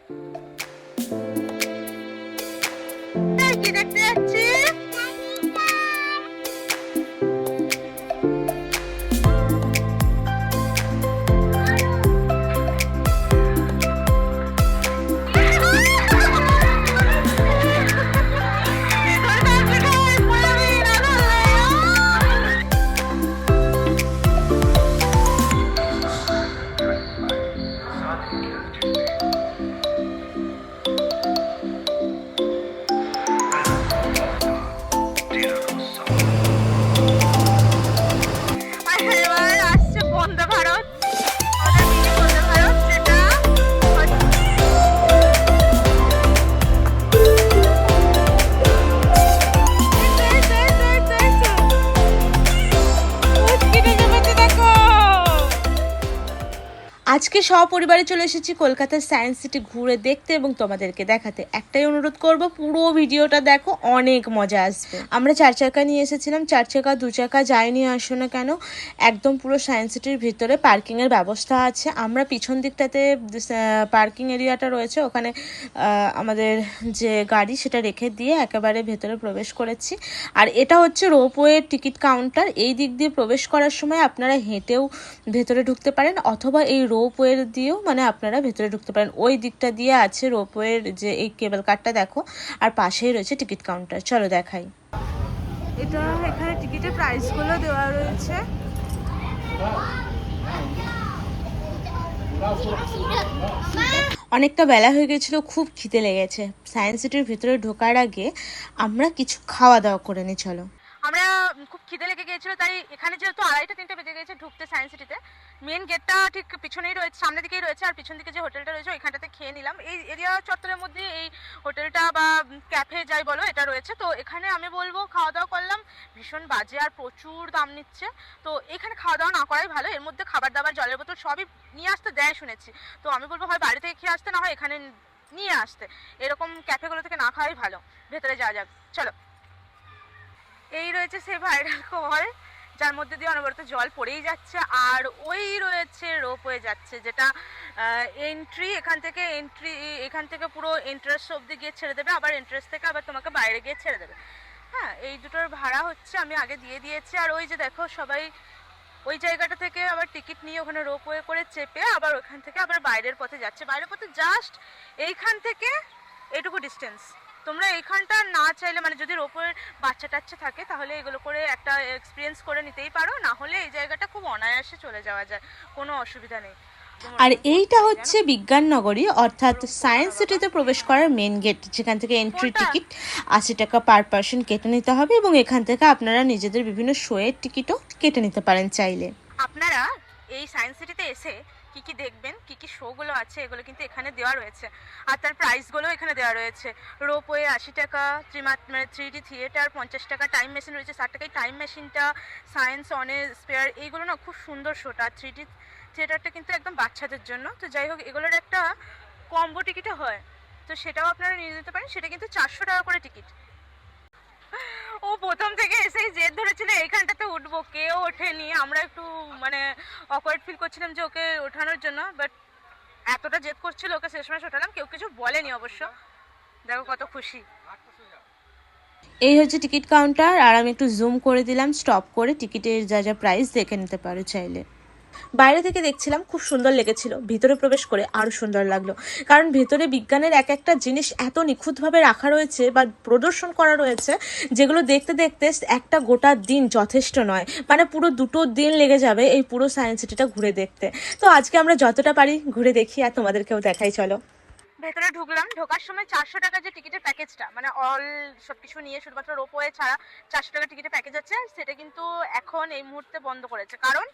কি দেখতে যাচ্ছি? আজকে সপরিবারে চলে এসেছি কলকাতার সায়েন্স সিটি ঘুরে দেখতে এবং তোমাদেরকে দেখাতে। একটাই অনুরোধ করব, পুরো ভিডিওটা দেখো, অনেক মজা আসবে। আমরা 4 চাকা নিয়ে এসেছিলাম, 4 চাকা 2 চাকা যাই নিয়ে আসো না কেন, একদম পুরো সায়েন্স সিটির ভিতরে পার্কিংয়ের ব্যবস্থা আছে। আমরা পিছন দিকটাতে পার্কিং এরিয়াটা রয়েছে, ওখানে আমাদের যে গাড়ি সেটা রেখে দিয়ে একেবারে ভেতরে প্রবেশ করেছি। আর এটা হচ্ছে রোপওয়ে টিকিট কাউন্টার। এই দিক দিয়ে প্রবেশ করার সময় আপনারা হেঁটেও ভেতরে ঢুকতে পারেন, অথবা এই রোপওয়ের দিয়েও মানে আপনারা ভেতরে ঢুকতে পারেন। ওই দিকটা দিয়ে আছে রোপওয়ের যে এই কেবল কারটা দেখো, আর পাশেই রয়েছে টিকিট কাউন্টার। চলো দেখাই। এটা এখানে টিকিটের প্রাইসগুলো দেওয়া রয়েছে। অনেকটা বেলা হয়ে গেছিল, খুব খিদে লেগেছে। সায়েন্স সিটির ভিতরে ঢোকার আগে আমরা কিছু খাওয়া দাওয়া করে নিই। চলো। আমরা খুব খিদে লেগে গিয়েছিল, তাই এখানে যেহেতু 2:30-3টে বেজে গেছে ঢুকতে সায়েন্স সিটিতে, মেন গেটটা ঠিক পিছনেই রয়েছে, সামনের দিকেই রয়েছে, আর পিছন দিকে যে হোটেলটা রয়েছে ওইখানটাতে খেয়ে নিলাম। এই এরিয়া চত্বরের মধ্যে এই হোটেলটা বা ক্যাফে যাই বলো এটা রয়েছে। তো এখানে আমি বলবো খাওয়া দাওয়া করলাম, ভীষণ বাজে আর প্রচুর দাম নিচ্ছে। তো এখানে খাওয়া দাওয়া না করাই ভালো। এর মধ্যে খাবার দাবার, জলের বোতল সবই নিয়ে আসতে দেয় শুনেছি। তো আমি বলবো হয় বাড়ি থেকে খেয়ে আসতে, না হয় এখানে নিয়ে আসতে। এরকম ক্যাফেগুলো থেকে না খাওয়াই ভালো। ভেতরে যাওয়া যাক, চলো। এই রয়েছে সেই ভাইরাল কল, যার মধ্যে দিয়ে অনবরত জল পড়েই যাচ্ছে। আর ওই রয়েছে রোপওয়ে যাচ্ছে, যেটা এন্ট্রি, এখান থেকে পুরো এন্ট্রান্স অবধি গিয়ে ছেড়ে দেবে, আবার এন্ট্রান্স থেকে আবার তোমাকে বাইরে গিয়ে ছেড়ে দেবে। হ্যাঁ, এই দুটোর ভাড়া হচ্ছে আমি আগে দিয়ে দিয়েছি। আর ওই যে দেখো সবাই ওই জায়গাটা থেকে আবার টিকিট নিয়ে ওখানে রোপওয়ে করে চেপে আবার ওখান থেকে আবার বাইরের পথে যাচ্ছে। বাইরের পথে জাস্ট এইখান থেকে এইটুকু ডিস্টেন্স। তোমরা এইখানটা না চাইলে, মানে যদি রোপওয়ের বাচ্চা টাচ্চা থাকে, তাহলে এগুলো করে একটা এক্সপিরিয়েন্স করে নিতেই পারো, না হলে এই জায়গাটা খুব অনায়াসে চলে যাওয়া যায়, কোনো অসুবিধা নেই। আর এইটা হচ্ছে বিজ্ঞান নগরী, অর্থাৎ সায়েন্স সিটিতে প্রবেশ করার মেন গেট, যেখান থেকে এন্ট্রি টিকিট 80 টাকা পার পার্সন কেটে নিতে হবে, এবং এখান থেকে আপনারা নিজেদের বিভিন্ন শোয়ের টিকিটও কেটে নিতে পারেন চাইলে। আপনারা এই সায়েন্স সিটিতে এসে কি কি দেখবেন, কি কি শোগুলো আছে, এগুলো কিন্তু এখানে দেওয়া রয়েছে, আর তার প্রাইসগুলো এখানে দেওয়া রয়েছে। রোপওয়ে 80 টাকা, মানে 3D থিয়েটার 50 টাকা, টাইম মেশিন রয়েছে 60 টাকায়। টাইম মেশিনটা, সায়েন্স অনে স্পেয়ার, এইগুলো না খুব সুন্দর শোটা। 3D থিয়েটারটা কিন্তু একদম বাচ্চাদের জন্য। তো যাই হোক, এগুলোর একটা কম্বো টিকিটও হয়, তো সেটাও আপনারা নিয়ে যেতে পারেন। সেটা কিন্তু 400 টাকা করে টিকিট। ও প্রথম থেকে এসেই জেদ ধরেছিল এইখানটাতে উঠবো, কেউ ওঠেনি। আমরা একটু মানে অকওয়ার্ড ফিল করছিলাম যে ওকে ওঠানোর জন্য, বাট এতটা জেদ করছিল ওকে শেষমেশ ওঠালাম। কেউ কিছু বলেনি অবশ্য। দেখো কত খুশি। এই হচ্ছে টিকিট কাউন্টার, আর আমি একটু জুম করে দিলাম, স্টপ করে টিকিটের যা যা প্রাইস দেখে নিতে পারো চাইলে। বাইরে থেকে দেখছিলাম, খুব সুন্দর লেগেছিল। ভিতরে প্রবেশ করে আরো সুন্দর লাগলো, কারণ ভিতরে বিজ্ঞানের এক একটা জিনিস এত নিখুঁতভাবে রাখা রয়েছে বা প্রদর্শন করা রয়েছে, যেগুলো দেখতে দেখতে একটা গোটা দিন যথেষ্ট নয়, মানে পুরো 2 দিন লেগে যাবে এই পুরো সায়েন্স সিটিটা ঘুরে দেখতে। তো আজকে আমরা যতটা পারি ঘুরে দেখি, আর তোমাদেরকেও দেখাই। চলো। ভেতরে ঢুকলাম। ঢোকার সময় 400 টাকা যে টিকিটের প্যাকেজটা, মানে অল সবকিছু নিয়ে শুধুমাত্র রোপওয়ে ছাড়া 400 টাকা টিকিটের প্যাকেজ আছে, সেটা কিন্তু এখন এই মুহূর্তে বন্ধ করেছে। কারণ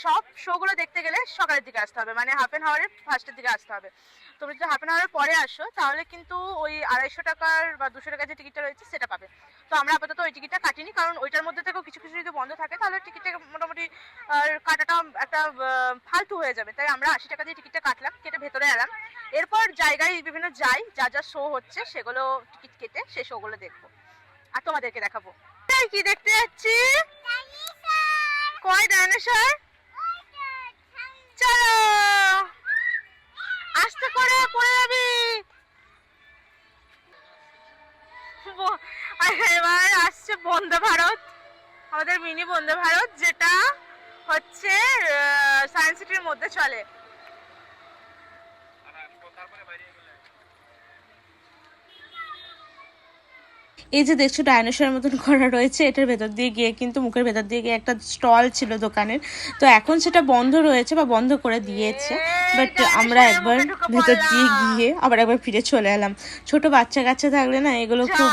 সব শোগুলো দেখতে গেলে সকালের দিকে আসতে হবে, মানে হাফ অ্যান আওয়ারের ফার্স্টের দিকে আসতে হবে। তুমি যদি হাফ অ্যান আওয়ারের পরে আসো, তাহলে কিন্তু ওই 250 টাকার বা 200 টাকার যে টিকিটটা রয়েছে সেটা পাবে। তো আমরা আপাতত ওই টিকিটটা কাটিনি, কারণ ওইটার মধ্যে থেকেও কিছু কিছু যদি বন্ধ থাকে, তাহলে টিকিটটা মোটামুটি কাটাটা একটা ফালতু হয়ে যাবে। তাই আমরা 80 টাকা দিয়ে টিকিটটা কাটলাম, কেটে ভেতরে এলাম। এরপর জায়গায় বিভিন্ন যাই, যা যা শো হচ্ছে সেগুলো টিকিট কেটে সেই শোগুলো দেখবো আর তোমাদেরকে দেখাবো। কি দেখতে যাচ্ছি? কয় ডাইনোসর? চলো, আস্তে করে পড়ে যাবি। বন্দে ভারত, আমাদের মিনি বন্দে ভারত, যেটা হচ্ছে সায়েন্স সিটির মধ্যে চলে। এই যে দেখছো ডাইনোসরের মতন করা রয়েছে, এটার ভেতর দিয়ে গিয়ে কিন্তু মুখের ভেতর দিয়ে গিয়ে একটা স্টল ছিল দোকানের, তো এখন সেটা বন্ধ রয়েছে বা বন্ধ করে দিয়েছে। বাট আমরা একবার ভেতর দিয়ে গিয়ে আবার একবার ফিরে চলে এলাম। ছোট বাচ্চা কাচ্চা থাকলে না এগুলো খুব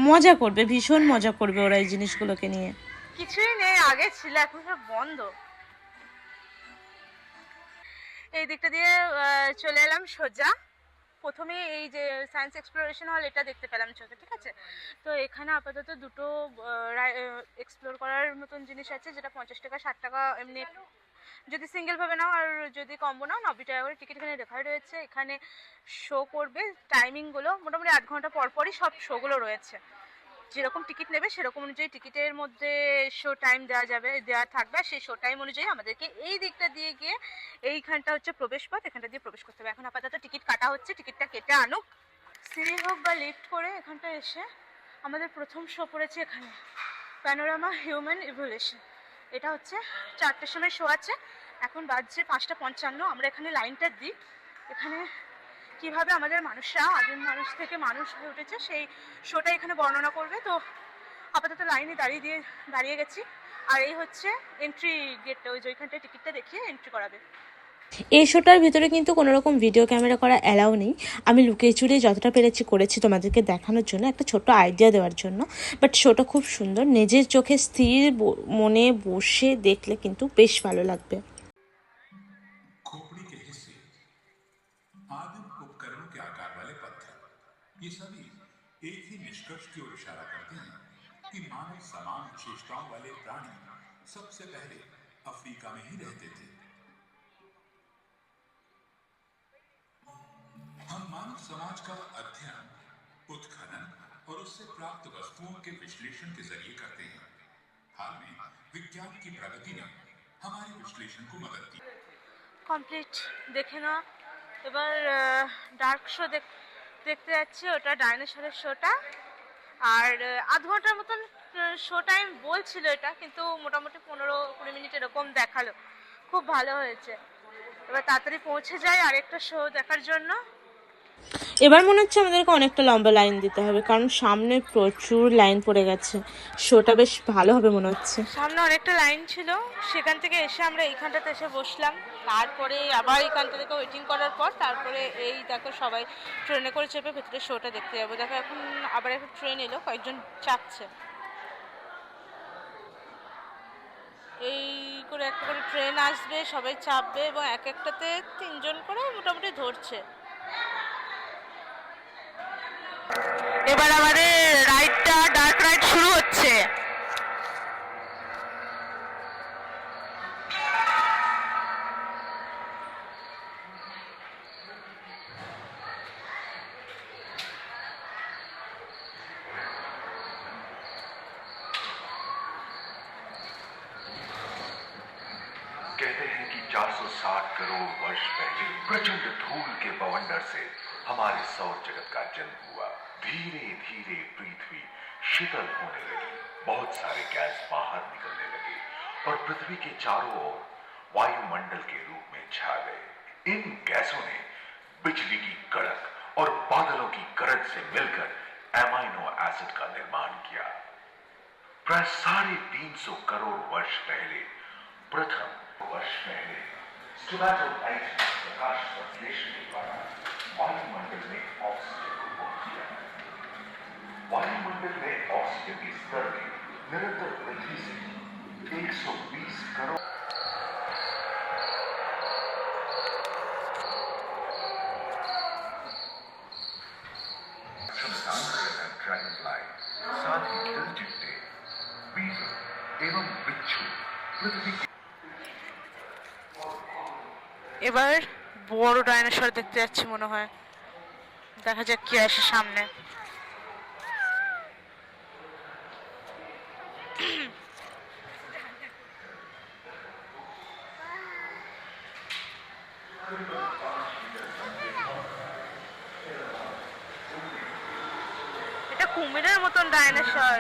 মজা করবে, ভীষণ মজা করবে ওরা এই জিনিসগুলোকে নিয়ে। কিছুই নেই, আগে ছিল, এখন সব বন্ধ। এই দিকটা দিয়ে চলে এলাম সোজা। প্রথমে এই যে সায়েন্স এক্সপ্লোরেশন হল এটা দেখতে পেলাম চোখে, ঠিক আছে। তো এখানে আপাতত দুটো এক্সপ্লোর করার মতন জিনিস আছে, যেটা 50 টাকা 60 টাকা এমনি যদি সিঙ্গেল ভাবে নাও, আর যদি কম্বো নাও 90 টাকা করে টিকিট এখানে লেখা রয়েছে। এখানে শো করবে, টাইমিংগুলো মোটামুটি 8 ঘন্টা পর পরই সব শোগুলো রয়েছে। যেরকম টিকিট নেবে সেরকম অনুযায়ী টিকিটের মধ্যে শো টাইম দেওয়া থাকবে। সেই শো টাইম অনুযায়ী আমাদেরকে এই দিকটা দিয়ে গিয়ে, এইখানটা হচ্ছে প্রবেশ পথ, এখানটা দিয়ে প্রবেশ করতে হবে। এখন আপাতত টিকিট কাটা হচ্ছে, টিকিটটা কেটে আনুক। সিঁড়ি হোক বা লিফট করে এখানটা এসে আমাদের প্রথম শো পড়েছে এখানে, প্যানোরামা হিউম্যান ইভলিউশন। এটা হচ্ছে 4টের সময় শো আছে, এখন বাজছে 5:55। আমরা এখানে লাইনটা দিই। এখানে কিভাবে আমাদের মানুষরা আদিম মানুষ থেকে মানুষ হয়ে উঠেছে সেই শোটা এখানে বর্ণনা করবে। তো আপাতত লাইনে দাঁড়িয়ে গেছি। আর এই হচ্ছে এন্ট্রি গেটটা, ওই যে ওইখানটায় টিকিটটা দেখিয়ে এন্ট্রি করাবে। এই শোটার ভিতরে কিন্তু কোনো রকম ভিডিও ক্যামেরা করা অ্যালাউ নেই। আমি লুকিয়ে চুরিয়ে যতটা পেরেছি করেছি তোমাদেরকে দেখানোর জন্য, একটা ছোট্ট আইডিয়া দেওয়ার জন্য। বাট শোটা খুব সুন্দর, নিজের চোখে স্থির মনে বসে দেখলে কিন্তু বেশ ভালো লাগবে। आदिम उपकरणों के आकार वाले पत्थर, ये सभी एक ही निष्कर्ष की ओर इशारा करते हैं कि मानव समान विशेषताओं वाले प्राणी सबसे पहले अफ्रीका में ही रहते थे। हम मानव समाज का अध्ययन उत्खनन और उससे प्राप्त वस्तुओं के विश्लेषण के जरिए करते हैं। हाल में विज्ञान की प्रगति ने हमारे विश्लेषण को मदद की। কমপ্লিট দেখে না। এবার ডার্ক শো দেখতে যাচ্ছি, ওটা ডাইনোসরের শোটা। আর আধ ঘন্টার মতন শো টাইম বলছিল এটা, কিন্তু মোটামুটি 15-20 মিনিট এরকম দেখালো। খুব ভালো হয়েছে। এবার তাড়াতাড়ি পৌঁছে যাই আরেকটা শো দেখার জন্য। এবার মনে হচ্ছে আমাদেরকে অনেকটা লম্বা লাইন দিতে হবে, কারণ সামনে প্রচুর লাইন পড়ে গেছে। শোটা বেশ ভালো হবে মনে হচ্ছে। সামনে অনেকটা লাইন ছিল, সেখান থেকে এসে আমরা এইখানটাতে এসে বসলাম। তারপরে আবার এইখানটা থেকে ওয়েটিং করার পর তারপরে এই দেখো সবাই ট্রেনে করে চেপে ভেতরে শোটা দেখতে যাবো। দেখো এখন আবার একটা ট্রেন এলো, কয়েকজন চাপছে। এই করে একটা করে ট্রেন আসবে, সবাই চাপবে এবং এক একটাতে 3 জন করে মোটামুটি ধরছে। এবার আমাদের রাইডটা, ডার্ক রাইড শুরু হচ্ছে। कहते हैं कि 460 करोड़ वर्ष पहले प्रचंड धूल के बवंडर से हमारे सौर जगत का जन्म हुआ। धीरे धीरे पृथ्वी शीतल होने लगी, बहुत सारे गैस बाहर निकलने लगे और पृथ्वी के चारों ओर वायुमंडल के रूप में छा गए। इन गैसों ने बिजली की कड़क और बादलों की गरज से मिलकर एमाइनो एसिड का निर्माण किया। प्राय 350 करोड़ वर्ष पहले प्रथम वर्ष पहले स्टोमैटोलाइट प्रकाश संश्लेषण के द्वारा वायुमंडल में ऑक्सीजन को पंप किया। वायुमंडल में ऑक्सीजन के स्तर में निरंतर वृद्धि से 120 करोड़ ड्रैगनफ्लाई, साथ ही दिलचिट्टे, बीटल एवं बिच्छू पृथ्वी এবার বড় ডাইনোসর দেখতে যাচ্ছি মনে হয়, দেখা যাক কি আসে সামনে। এটা কুমিরের মতন ডাইনোসর।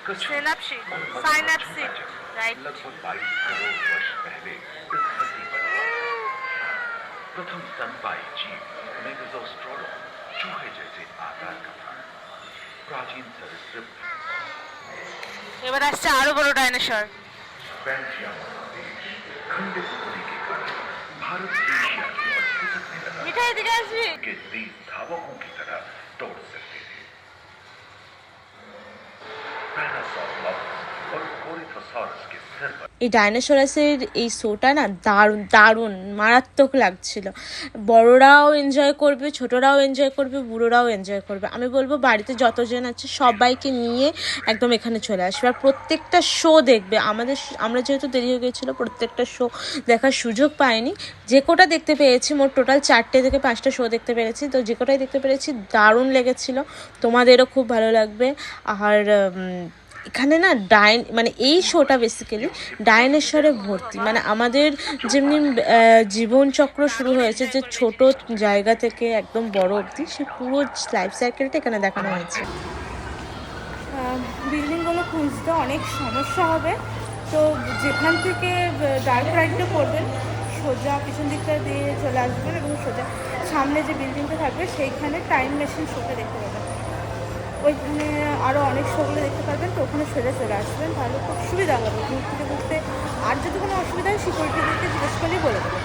सिनेप्सिस साइनेप्सिस राइट लगभग 22 करोड़ वर्ष पहले इस धरती पर हुआ था। प्रथम स्तनपायी जीव मेगाज़ोस्ट्रोडम चूहे जैसे आकार का था। प्राचीन सरीसृप এবার আসছে আরো বড় ডাইনোসর पैंथिया महादेश खंडित होने के कारण भारत एशिया की ओर खिसकने लगा মিঠাই দিকে আসবি के तेज धावकों की तरह दौड़ सकते थे। पैरासाउरुस और कोरिथोसॉरस के सिर पर এই ডাইনোসরাসের এই শোটা না দারুণ দারুণ মারাত্মক লাগছিল। বড়রাও এনজয় করবে, ছোটরাও এনজয় করবে, বুড়োরাও এনজয় করবে। আমি বলবো বাড়িতে যতজন আছে সবাইকে নিয়ে একদম এখানে চলে আসবে আর প্রত্যেকটা শো দেখবে। আমরা যেহেতু দেরি হয়ে গেছিলো প্রত্যেকটা শো দেখার সুযোগ পাইনি। যে কোটা দেখতে পেয়েছি, মোট টোটাল 4টে থেকে 5টা শো দেখতে পেরেছি, তো যে কোটাই দেখতে পেরেছি দারুণ লেগেছিলো। তোমাদেরও খুব ভালো লাগবে। আর এখানে না মানে এই শোটা বেসিক্যালি ডাইনোসরে ভর্তি। মানে আমাদের যেমনি জীবনচক্র শুরু হয়েছে যে ছোট জায়গা থেকে একদম বড় অবধি, সে পুরো লাইফ সাইকেলটা এখানে দেখানো হয়েছে। বিল্ডিংগুলো খুঁজতে অনেক সমস্যা হবে, তো যেখান থেকে ডার্ক রাইডটা করবেন সোজা পিছন দিকটা দিয়ে চলে আসবেন এবং সোজা সামনে যে বিল্ডিংটা থাকবে সেইখানে টাইম মেশিন শোটা দেখতে পাবেন। ওইখানে আরও অনেক শোগুলো দেখতে পারবেন, তো ওখানে সোজা চলে আসবেন, তাহলে খুব সুবিধা হবে ঘুরতে ঘুরতে। আর যদি কোনো অসুবিধা হয় সিকিউরিটিদেরকে জিজ্ঞেস করলেই বলে দেবে।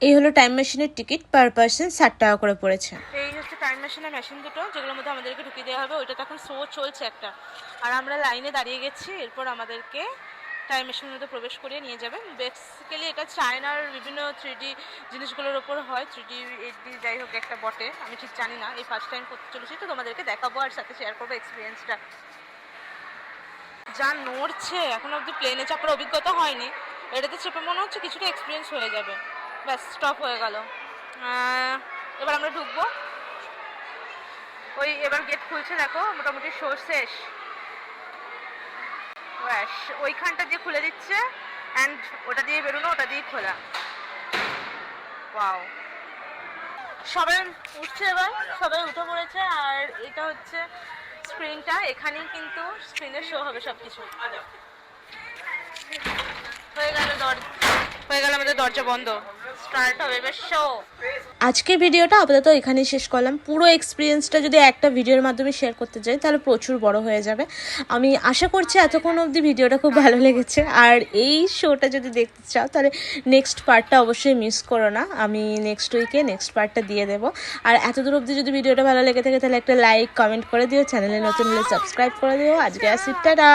এই হলো টাইম মেশিনের টিকিট, পার পার্সন 60 টাকা করে পড়েছে। এই হচ্ছে টাইম মেশিনের মেশিন দুটো যেগুলোর মধ্যে আমাদেরকে ঢুকিয়ে দেওয়া হবে। ওইটা তো এখন শো চলছে একটা, আর আমরা লাইনে দাঁড়িয়ে গেছি। এরপর আমাদেরকে টাইম মেশিনের মধ্যে প্রবেশ করিয়ে নিয়ে যাবে। বেসিক্যালি এটা চায়নার বিভিন্ন 3D জিনিসগুলোর ওপর হয়, 3D 8D যাই হোক একটা বটে, আমি ঠিক জানি না, এই ফার্স্ট টাইম করতে চলেছি, তো তোমাদেরকে দেখাবো আর সাথে শেয়ার করবো এক্সপিরিয়েন্সটা। যা নড়ছে, এখন অবধি প্লেনে চাপার অভিজ্ঞতা হয়নি, এটাতে চেপে মনে হচ্ছে কিছুটা এক্সপিরিয়েন্স হয়ে যাবে। ব্যাস স্টপ হয়ে গেল। এবার আমরা ঢুকবো। ওই এবার গেট খুলছে, দেখো মোটামুটি শো শেষ। ব্যাস ওইখানটা দিয়ে খুলে দিচ্ছে অ্যান্ড ওটা দিয়ে বেরোনো, ওটা দিয়ে খোলা। ওয়াও, সবাই উঠছে, এবার সবাই উঠে পড়েছে। আর এটা হচ্ছে স্ক্রিনটা, এখানেই কিন্তু স্ক্রিনের শো হবে সব কিছু। হয়ে গেল আমাদের দরজা বন্ধ, স্টার্ট হবে এবার শো। আজকের ভিডিওটা আপাতত এখানেই শেষ করলাম। পুরো এক্সপিরিয়েন্সটা যদি একটা ভিডিওর মাধ্যমে শেয়ার করতে যাই তাহলে প্রচুর বড় হয়ে যাবে। আমি আশা করছি এতক্ষণ অবধি ভিডিওটা খুব ভালো লেগেছে। আর এই শোটা যদি দেখতে চাও তাহলে নেক্সট পার্টটা অবশ্যই মিস করো না, আমি নেক্সট উইকে নেক্সট পার্টটা দিয়ে দেবো। আর এতদূর অবধি যদি ভিডিওটা ভালো লেগে থাকে তাহলে একটা লাইক কমেন্ট করে দিও, চ্যানেলে নতুন হলে সাবস্ক্রাইব করে দিও। আজকে আসি, টাটা।